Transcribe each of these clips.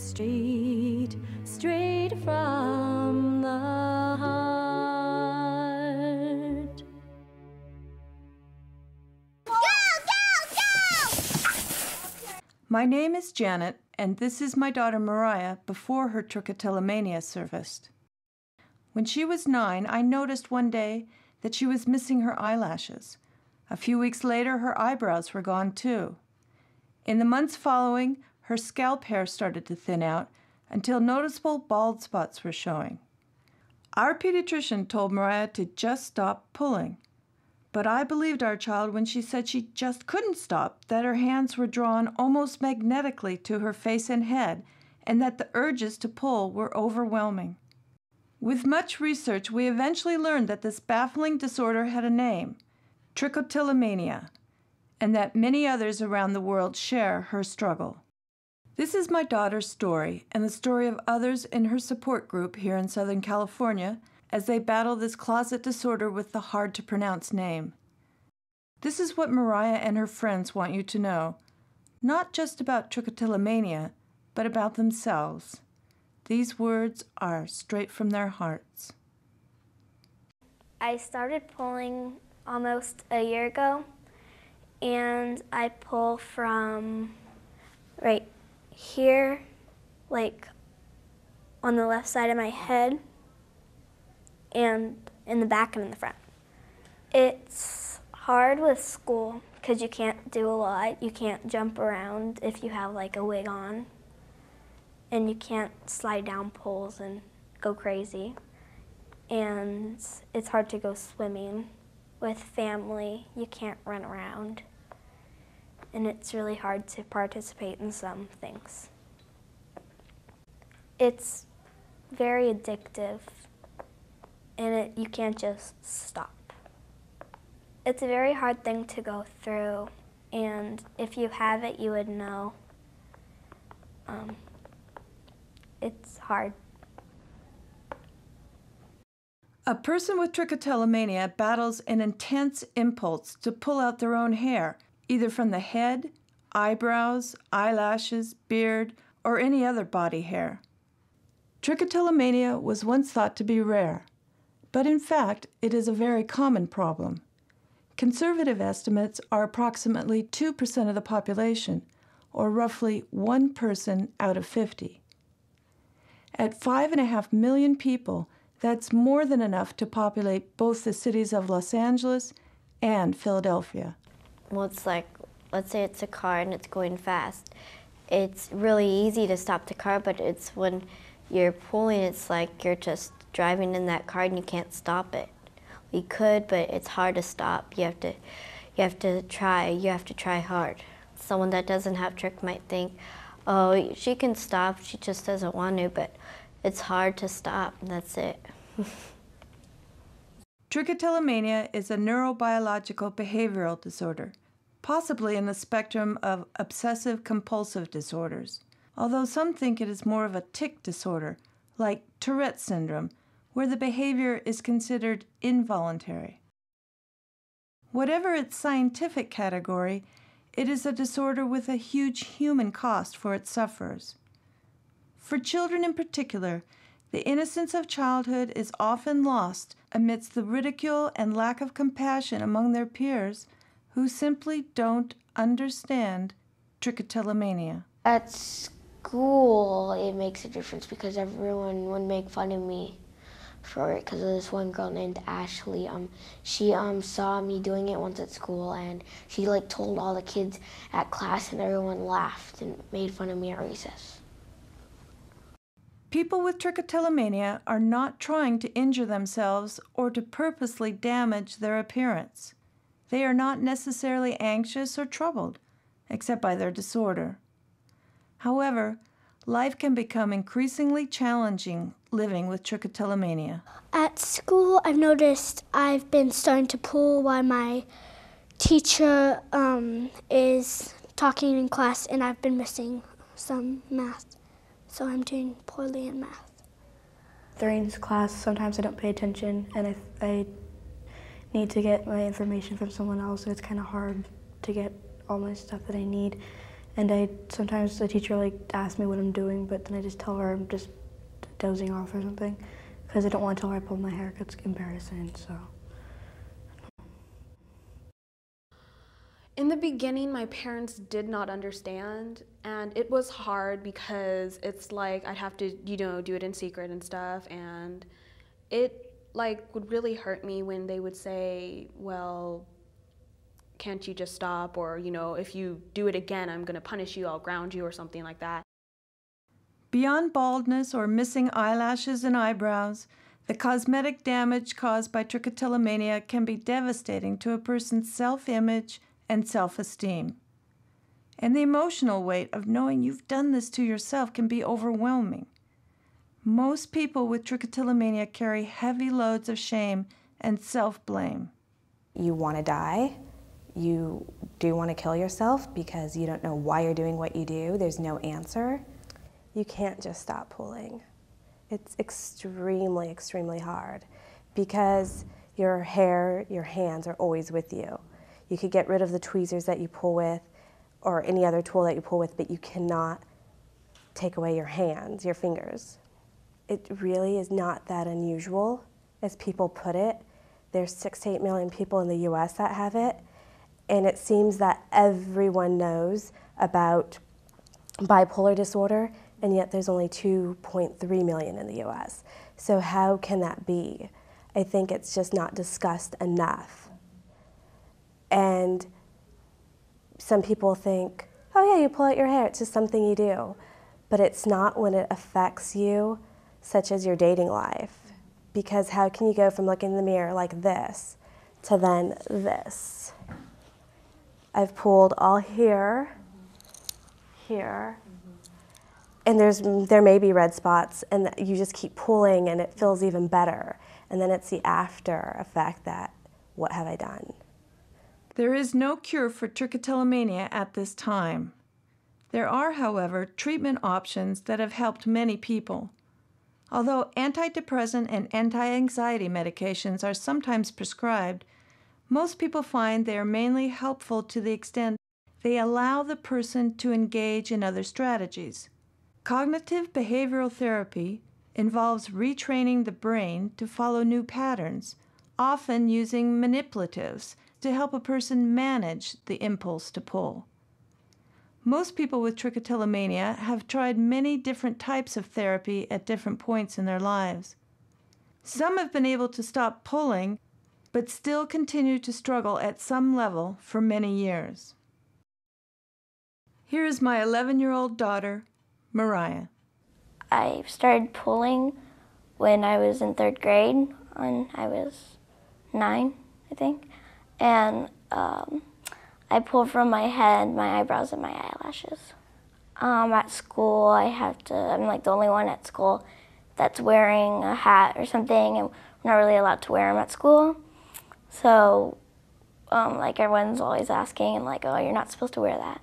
street, straight from the heart. Go, go, go! My name is Janet, and this is my daughter Mariah before her trichotillomania surfaced. When she was 9, I noticed one day that she was missing her eyelashes. A few weeks later, her eyebrows were gone too. In the months following, her scalp hair started to thin out until noticeable bald spots were showing. Our pediatrician told Mariah to just stop pulling. But I believed our child when she said she just couldn't stop, that her hands were drawn almost magnetically to her face and head, and that the urges to pull were overwhelming. With much research, we eventually learned that this baffling disorder had a name, Trichotillomania, and that many others around the world share her struggle. This is my daughter's story and the story of others in her support group here in Southern California as they battle this closet disorder with the hard-to-pronounce name. This is what Mariah and her friends want you to know, not just about trichotillomania, but about themselves. These words are straight from their hearts. I started pulling almost a year ago, and I pull from right here, like on the left side of my head, and in the back and in the front. It's hard with school because you can't do a lot. You can't jump around if you have like a wig on, and you can't slide down poles and go crazy. And it's hard to go swimming. With family, you can't run around. And it's really hard to participate in some things. It's very addictive, and you can't just stop. It's a very hard thing to go through, and if you have it, you would know. It's hard. A person with trichotillomania battles an intense impulse to pull out their own hair, either from the head, eyebrows, eyelashes, beard, or any other body hair. Trichotillomania was once thought to be rare, but in fact, it is a very common problem. Conservative estimates are approximately 2% of the population, or roughly 1 person out of 50. At 5.5 million people, that's more than enough to populate both the cities of Los Angeles and Philadelphia. Well, it's like, let's say it's a car and it's going fast. It's really easy to stop the car, but it's when you're pulling, it's like you're just driving in that car and you can't stop it. You could, but it's hard to stop. You have to try hard. Someone that doesn't have trich might think, oh, she can stop, she just doesn't want to, but it's hard to stop, and that's it. Trichotillomania is a neurobiological behavioral disorder, possibly in the spectrum of obsessive-compulsive disorders, although some think it is more of a tic disorder, like Tourette syndrome, where the behavior is considered involuntary. Whatever its scientific category, it is a disorder with a huge human cost for its sufferers. For children in particular, the innocence of childhood is often lost amidst the ridicule and lack of compassion among their peers who simply don't understand trichotillomania. At school, it makes a difference because everyone would make fun of me for it because of this one girl named Ashley. She saw me doing it once at school, and she like told all the kids at class, and everyone laughed and made fun of me at recess. People with trichotillomania are not trying to injure themselves or to purposely damage their appearance. They are not necessarily anxious or troubled, except by their disorder. However, life can become increasingly challenging living with trichotillomania. At school, I've noticed I've been starting to pull while my teacher is talking in class, and I've been missing some math, so I'm doing poorly in math. During class, sometimes I don't pay attention, and I need to get my information from someone else, and it's kind of hard to get all my stuff that I need. And sometimes the teacher asks me what I'm doing, but then I just tell her I'm just dozing off or something, because I don't want to tell her I pulled my hair, it's embarrassing, so. In the beginning, my parents did not understand, and it was hard because it's like I'd have to, do it in secret and stuff, and it would really hurt me when they would say, well, can't you just stop? Or, if you do it again, I'm gonna punish you, I'll ground you or something like that. Beyond baldness or missing eyelashes and eyebrows, the cosmetic damage caused by trichotillomania can be devastating to a person's self-image and self-esteem. And the emotional weight of knowing you've done this to yourself can be overwhelming. Most people with trichotillomania carry heavy loads of shame and self-blame. You want to die. You do want to kill yourself because you don't know why you're doing what you do. There's no answer. You can't just stop pulling. It's extremely, extremely hard because your hair, your hands are always with you. You could get rid of the tweezers that you pull with or any other tool that you pull with, but you cannot take away your hands, your fingers. It really is not that unusual, as people put it. There's 6 to 8 million people in the US that have it, and it seems that everyone knows about bipolar disorder, and yet there's only 2.3 million in the US. So how can that be? I think it's just not discussed enough. And some people think, oh yeah, you pull out your hair, it's just something you do. But it's not when it affects you, such as your dating life. Because how can you go from looking in the mirror like this to then this? I've pulled all here, here, and there may be red spots, and you just keep pulling and it feels even better. And then it's the after effect that, what have I done? There is no cure for trichotillomania at this time. There are, however, treatment options that have helped many people. Although antidepressant and anti-anxiety medications are sometimes prescribed, most people find they are mainly helpful to the extent they allow the person to engage in other strategies. Cognitive behavioral therapy involves retraining the brain to follow new patterns, often using manipulatives to help a person manage the impulse to pull. Most people with trichotillomania have tried many different types of therapy at different points in their lives. Some have been able to stop pulling, but still continue to struggle at some level for many years. Here is my 11-year-old daughter, Mariah. I started pulling when I was in 3rd grade, when I was 9, I think. And I pull from my head, my eyebrows, and my eyelashes. At school, I'm like the only one at school that's wearing a hat or something, and we're not really allowed to wear them at school. So, like everyone's always asking, and like, oh, you're not supposed to wear that,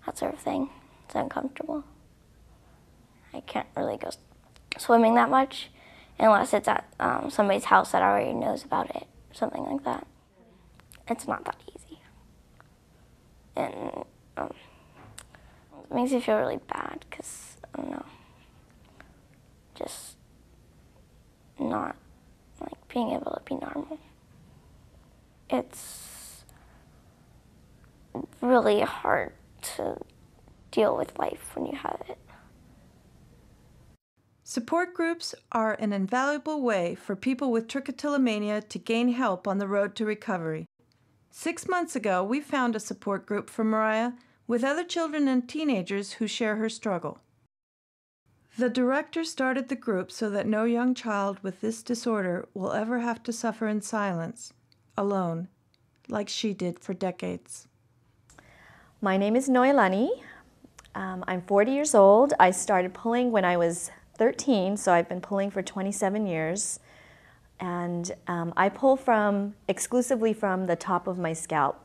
that sort of thing. It's uncomfortable. I can't really go swimming that much unless it's at somebody's house that already knows about it, something like that. It's not that easy. And it makes me feel really bad because, I don't know, just not like being able to be normal. It's really hard to deal with life when you have it. Support groups are an invaluable way for people with trichotillomania to gain help on the road to recovery. 6 months ago, we found a support group for Mariah with other children and teenagers who share her struggle. The director started the group so that no young child with this disorder will ever have to suffer in silence, alone, like she did for decades. My name is Noelani. I'm 40 years old. I started pulling when I was 13, so I've been pulling for 27 years. And I pull exclusively from the top of my scalp.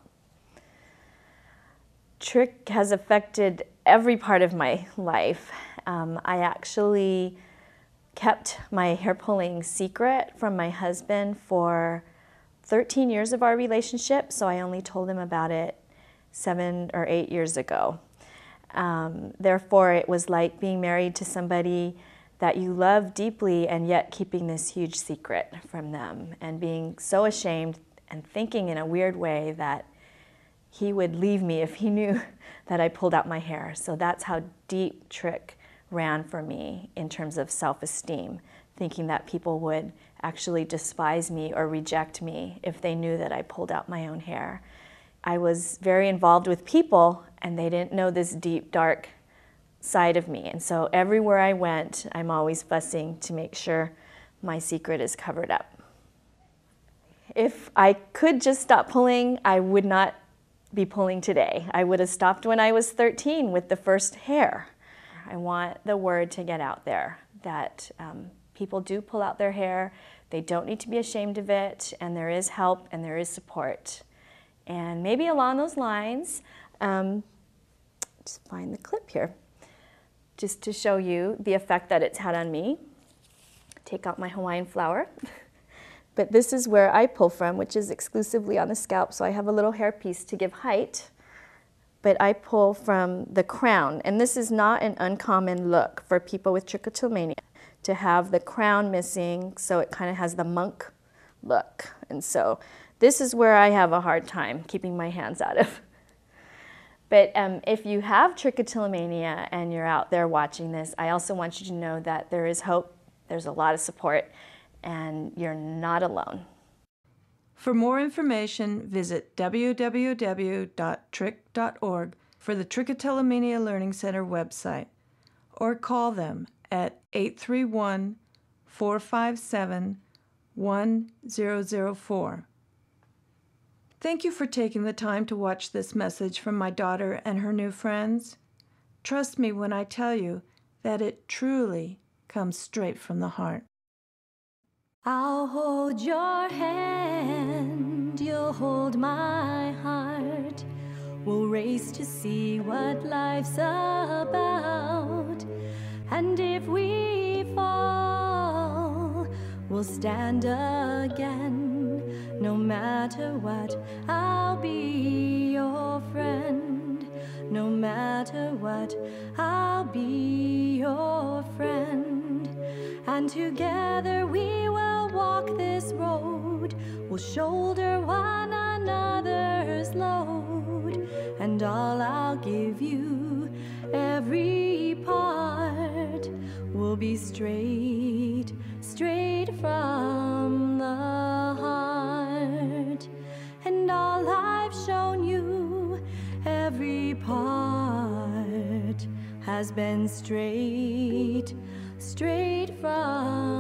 Trich has affected every part of my life. I actually kept my hair pulling secret from my husband for 13 years of our relationship, so I only told him about it 7 or 8 years ago. Therefore, it was like being married to somebody that you love deeply and yet keeping this huge secret from them and being so ashamed and thinking in a weird way that he would leave me if he knew that I pulled out my hair. So that's how deep Trich ran for me in terms of self-esteem, thinking that people would actually despise me or reject me if they knew that I pulled out my own hair. I was very involved with people and they didn't know this deep, dark side of me. And so everywhere I went, I'm always fussing to make sure my secret is covered up. If I could just stop pulling, I would not be pulling today. I would have stopped when I was 13 with the first hair. I want the word to get out there that people do pull out their hair. They don't need to be ashamed of it, and there is help and there is support. And maybe along those lines, just find the clip here, just to show you the effect that it's had on me. Take out my Hawaiian flower. But this is where I pull from, which is exclusively on the scalp, so I have a little hair piece to give height. But I pull from the crown, and this is not an uncommon look for people with trichotillomania, to have the crown missing, so it kind of has the monk look. And so this is where I have a hard time keeping my hands out of. But if you have trichotillomania and you're out there watching this, I also want you to know that there is hope, there's a lot of support, and you're not alone. For more information, visit www.trich.org for the Trichotillomania Learning Center website, or call them at 831-457-1004. Thank you for taking the time to watch this message from my daughter and her new friends. Trust me when I tell you that it truly comes straight from the heart. I'll hold your hand, you'll hold my heart. We'll race to see what life's about. And if we fall, we'll stand again. No matter what, I'll be your friend. No matter what, I'll be your friend. And together we will walk this road. We'll shoulder one another's load. And all I'll give you, every part, will be straight, straight from the heart. And all I've shown you, every part, has been straight, straight from